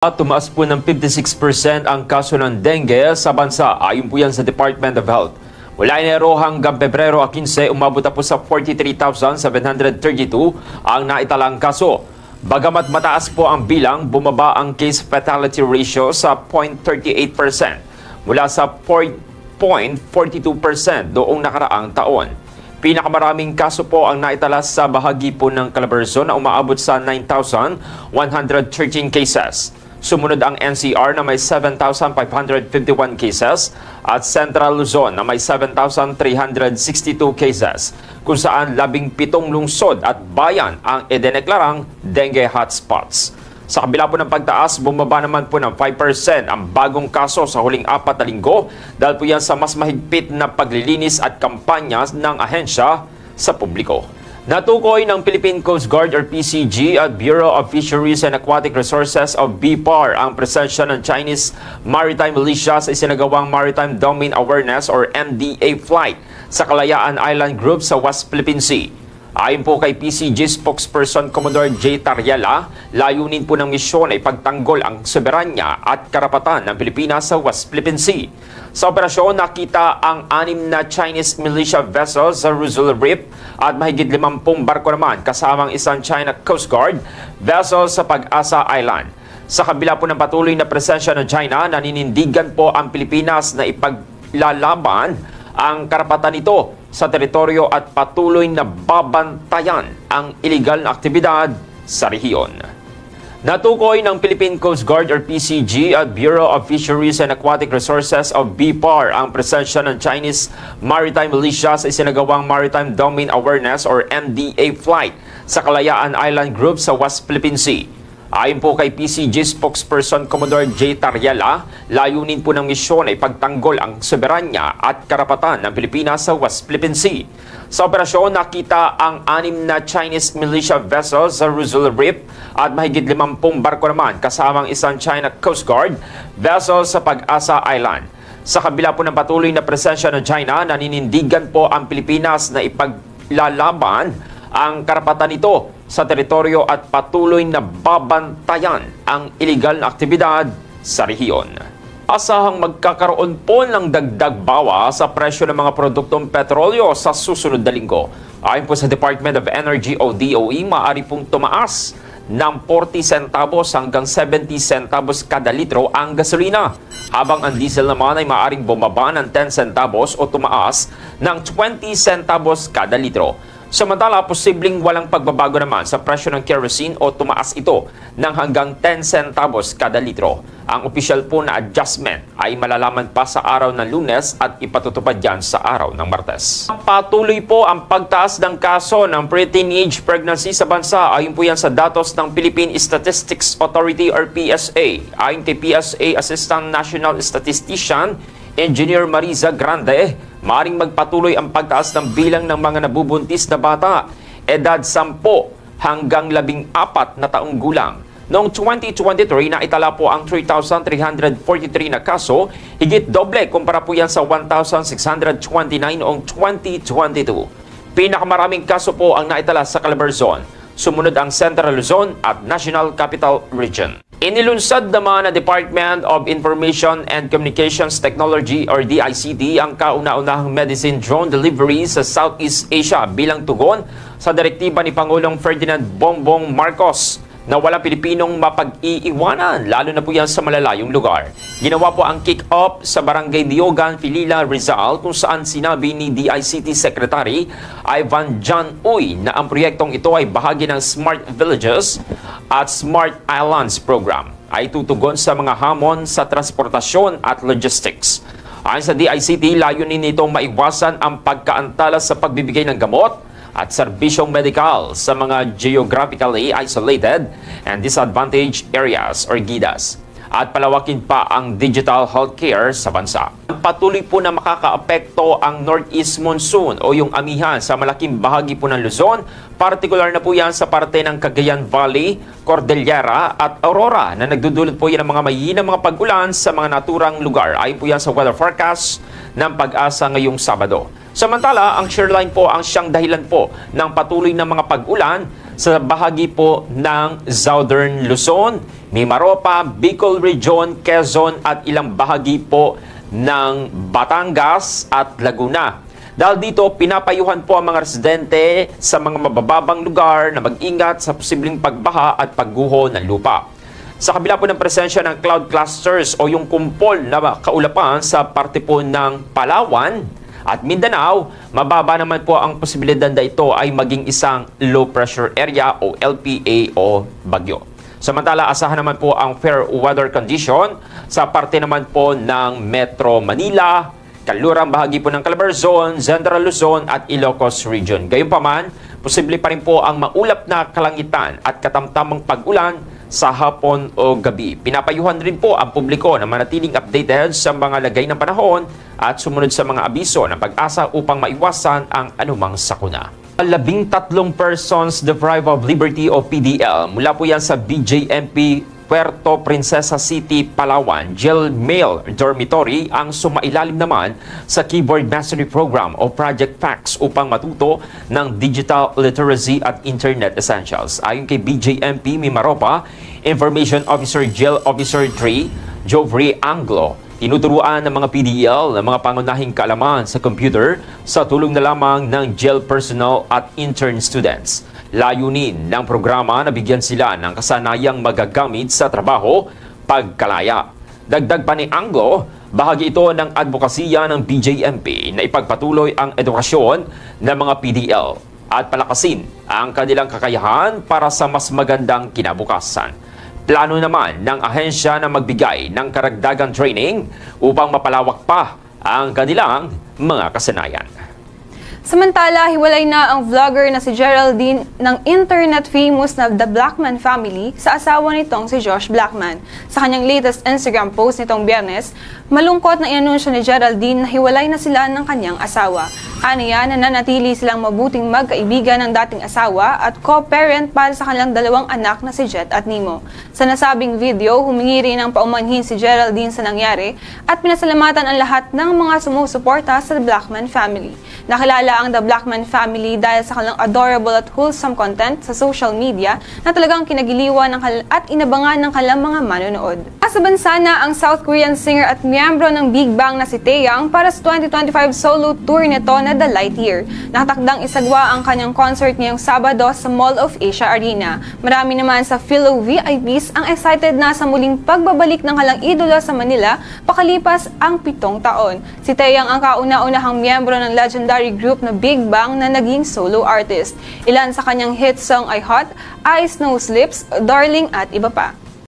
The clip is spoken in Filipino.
At tumaas po ng 56% ang kaso ng dengue sa bansa ayon po yan sa Department of Health. Mula Enero hanggang Pebrero 15, umabot na po sa 43,732 ang naitalang kaso. Bagamat mataas po ang bilang, bumaba ang case fatality ratio sa 0.38% mula sa 4.42% doong nakaraang taon. Pinakamaraming kaso po ang naitala sa bahagi po ng Calabarzon na umaabot sa 9,113 cases. Sumunod ang NCR na may 7,551 cases at Central Luzon na may 7,362 cases, kung saan 17 lungsod at bayan ang idineklarang dengue hotspots. Sa kabila po ng pagtaas, bumaba naman po ng 5% ang bagong kaso sa huling 4 na linggo dahil po yan sa mas mahigpit na paglilinis at kampanya ng ahensya sa publiko. Natukoy ng Philippine Coast Guard or PCG at Bureau of Fisheries and Aquatic Resources of BPAR ang presensya ng Chinese Maritime Militia sa isinagawang Maritime Domain Awareness or MDA flight sa Kalayaan Island Group sa West Philippine Sea. Ayon po kay PCG spokesperson Commodore J. Tariela, layunin po ng misyon ay pagtanggol ang soberanya at karapatan ng Pilipinas sa West Philippine Sea. Sa operasyon, nakita ang 6 na Chinese militia vessels sa Rizal Reef at mahigit 50 barko naman kasamang isang China Coast Guard vessel sa Pag-asa Island. Sa kabila po ng patuloy na presensya ng China, naninindigan po ang Pilipinas na ipaglalaban ang karapatan nito sa teritoryo at patuloy na babantayan ang iligal na aktibidad sa rehiyon. Natukoy ng Philippine Coast Guard or PCG at Bureau of Fisheries and Aquatic Resources of BPAR ang presensya ng Chinese Maritime Militia sa isinagawang Maritime Domain Awareness or MDA flight sa Kalayaan Island Group sa West Philippine Sea. Ayon po kay PCG spokesperson Commodore J. Tariela, layunin po ng misyon ay pagtanggol ang soberanya at karapatan ng Pilipinas sa West Philippine Sea. Sa operasyon, nakita ang 6 na Chinese militia vessels sa Rizal Reef at mahigit 50 barko naman kasamang isang China Coast Guard vessel sa Pag-asa Island. Sa kabila po ng patuloy na presensya ng China, naninindigan po ang Pilipinas na ipaglalaban ang karapatan nito sa teritoryo at patuloy na babantayan ang iligal na aktibidad sa rehiyon. Asahang magkakaroon po ng dagdag bawas sa presyo ng mga produktong petrolyo sa susunod na linggo. Ayon po sa Department of Energy o DOE, maaari pong tumaas ng 40 centavos hanggang 70 centavos kada litro ang gasolina, habang ang diesel naman ay maaaring bumaba ng 10 centavos o tumaas ng 20 centavos kada litro. Samantala, posibleng walang pagbabago naman sa presyo ng kerosene o tumaas ito ng hanggang 10 centavos kada litro. Ang opisyal po na adjustment ay malalaman pa sa araw ng Lunes at ipatutupad yan sa araw ng Martes. Patuloy po ang pagtaas ng kaso ng pre-teenage pregnancy sa bansa. Ayon po yan sa datos ng Philippine Statistics Authority or PSA. Ayon kay PSA Assistant National Statistician Engineer Mariza Grande, maaaring magpatuloy ang pagtaas ng bilang ng mga nabubuntis na bata, edad 10 hanggang 14 na taong gulang. Noong 2023, naitala po ang 3,343 na kaso, higit doble kumpara po yan sa 1,629 noong 2022. Pinakamaraming kaso po ang naitala sa Calabarzon, sumunod ang Central Luzon at National Capital Region. Inilunsad naman ng Department of Information and Communications Technology or DICT ang kauna-unahang medicine drone delivery sa Southeast Asia bilang tugon sa direktiba ni Pangulong Ferdinand Bongbong Marcos na wala Pilipinong mapag-iiwanan, lalo na po yan sa malalayong lugar. Ginawa po ang kick-off sa Barangay Diogan, Filila, Rizal, kung saan sinabi ni DICT Secretary Ivan John Uy na ang proyektong ito ay bahagi ng Smart Villages at Smart Islands program, ay tutugon sa mga hamon sa transportasyon at logistics. Ayon sa DICT, layunin nitong maiwasan ang pagkaantala sa pagbibigay ng gamot at serbisyong medikal sa mga geographically isolated and disadvantaged areas or GIDAs, at palawakin pa ang digital healthcare sa bansa. Patuloy po na makakaapekto ang Northeast Monsoon o yung amihan sa malaking bahagi po ng Luzon, partikular na po yan sa parte ng Cagayan Valley, Cordillera at Aurora na nagdudulot po yan ng mga mahinang mga pag-ulan sa mga naturang lugar. Ayon po yan sa weather forecast ng Pag-asa ngayong Sabado. Samantala, ang shoreline po ang siyang dahilan po ng patuloy na mga pag-ulan sa bahagi po ng Southern Luzon, Mimaropa, Bicol Region, Quezon at ilang bahagi po ng Batangas at Laguna. Dahil dito, pinapayuhan po ang mga residente sa mga mabababang lugar na mag-ingat sa posibleng pagbaha at pagguho ng lupa. Sa kabila po ng presensya ng cloud clusters o yung kumpol na kaulapan sa parte po ng Palawan at Mindanao, mababa naman po ang posibilidad na ito ay maging isang low pressure area o LPA o bagyo. Samantala, asahan naman po ang fair weather condition sa parte naman po ng Metro Manila, kalurang bahagi po ng Calabarzon, Central Luzon at Ilocos Region. Gayunpaman, posible pa rin po ang maulap na kalangitan at katamtamang pag-ulan sa hapon o gabi. Pinapayuhan rin po ang publiko na manatiling updated sa mga lagay ng panahon at sumunod sa mga abiso ng pag-asa upang maiwasan ang anumang sakuna. 13 persons deprived of liberty o PDL mula po yan sa BJMP Puerto Princesa City, Palawan, Jail Male Dormitory ang sumailalim naman sa Keyboard Mastery Program o Project FACTS upang matuto ng digital literacy at internet essentials. Ayon kay BJMP Mimaropa, Information Officer Jail Officer 3, Jovry Anglo, tinuturuan ng mga PDL ng mga pangunahing kaalaman sa computer sa tulong na lamang ng jail personnel at intern students. Layunin ng programa na bigyan sila ng kasanayang magagamit sa trabaho pagkalaya. Dagdag pa ni Anglo, bahagi ito ng advokasya ng BJMP na ipagpatuloy ang edukasyon ng mga PDL at palakasin ang kanilang kakayahan para sa mas magandang kinabukasan. Plano naman ng ahensya na magbigay ng karagdagang training upang mapalawak pa ang kanilang mga kasanayan. Samantala, hiwalay na ang vlogger na si Geraldine ng internet famous na The Blackman Family sa asawa nitong si Josh Blackman. Sa kanyang latest Instagram post nitong Biyernes, malungkot na inanunsyo ni Geraldine na hiwalay na sila ng kanyang asawa. Aniya, nananatili silang mabuting magkaibigan ng dating asawa at co-parent para sa kanilang dalawang anak na si Jet at Nemo. Sa nasabing video, humingi rin ng paumanhin si Geraldine sa nangyari at pinasalamatan ang lahat ng mga sumusuporta sa The Blackman Family. Nakilala ang The Blackman Family dahil sa kanilang adorable at wholesome content sa social media na talagang kinagiliwan at inabangan ng kanilang mga manonood. Sa bansa na ang South Korean singer at miyembro ng Big Bang na si Taeyang para sa 2025 solo tour nito na The Lightyear. Nakatakdang isagwa ang kanyang concert ngayong Sabado sa Mall of Asia Arena. Marami naman sa Philo VIPs ang excited na sa muling pagbabalik ng kanilang idolo sa Manila pakalipas ang 7 taon. Si Taeyang ang kauna-unahang miyembro ng legendary group na Big Bang na naging solo artist. Ilan sa kanyang hit song ay Hot, Ice No Slips, Darling at iba pa.